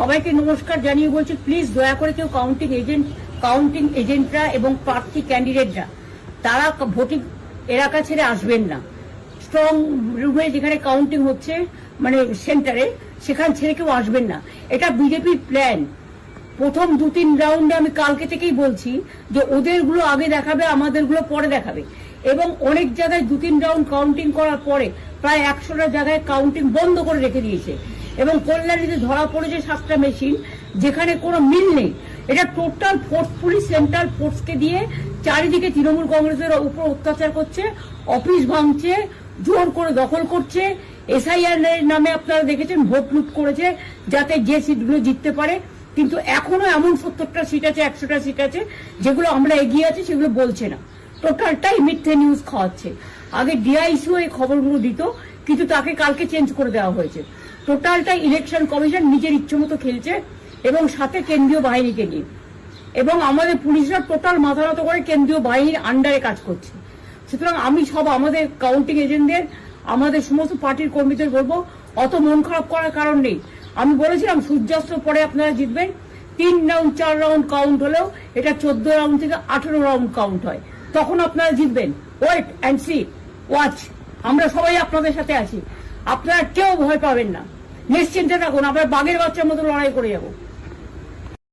সবাইকে নমস্কার জানিয়ে বলছি, প্লিজ দয়া করে কেউ কাউন্টিং এজেন্টরা এবং প্রার্থী ক্যান্ডিডেটরা তারা ভোটিং এলাকা ছেড়ে আসবেন না। স্ট্রং রুমে যেখানে কাউন্টিং হচ্ছে, মানে সেন্টারে, সেখান ছেড়ে কেউ আসবেন না। এটা বিজেপির প্ল্যান। প্রথম 2-3 রাউন্ডে আমি কালকে থেকেই বলছি যে ওদেরগুলো আগে দেখাবে, আমাদেরগুলো পরে দেখাবে। এবং অনেক জায়গায় 2-3 রাউন্ড কাউন্টিং করার পরে প্রায় 100টা জায়গায় কাউন্টিং বন্ধ করে রেখে দিয়েছে। এবং কল্যাণীতে ধরা পড়েছে 7টা মেশিন, যেখানে কোনো মিল নেই। এটা টোটাল ফোর্স, পুলিশ সেন্ট্রাল ফোর্সকে দিয়ে চারিদিকে তৃণমূল কংগ্রেসের উপর অত্যাচার করছে, অফিস ভাঙছে, জোর করে দখল করছে। এসআইআর নামে আপনারা দেখেছেন ভোট লুট করেছে যাতে যে সিটগুলো জিততে পারে। কিন্তু এখনো এমন 70টা সিট আছে, 100টা সিট আছে যেগুলো আমরা এগিয়ে আছি, সেগুলো বলছে না। টোটালটাই মিথ্যে নিউজ খাওয়াচ্ছে। আগে ডিআইসিও এই খবরগুলো দিত, কিন্তু তাকে কালকে চেঞ্জ করে দেওয়া হয়েছে। টোটালটাই ইলেকশন কমিশন নিজের ইচ্ছে মতো খেলছে, এবং সাথে কেন্দ্রীয় বাহিনীকে নিয়ে। এবং আমাদের পুলিশরা টোটাল মাথা নত করে কেন্দ্রীয় বাহিনীর আন্ডারে কাজ করছে। সুতরাং আমি আমাদের কাউন্টিং এজেন্টদের, আমাদের সমস্ত পার্টির কর্মীদের বলবো, অত মন খারাপ করার কারণ নেই। আমি বলেছিলাম সূর্যাস্তের পরে আপনারা জিতবেন। 3 রাউন্ড 4 রাউন্ড কাউন্ট হলেও এটা 14 রাউন্ড থেকে 18 রাউন্ড কাউন্ট হয়, তখন আপনারা জিতবেন। Wait and see, watch. আমরা সবাই আপনাদের সাথে আছি, আপনারা কেউ ভয় পাবেন না, নিশ্চিন্তে থাকুন। আমরা বাঘের বাচ্চার মতো লড়াই করে যাবো।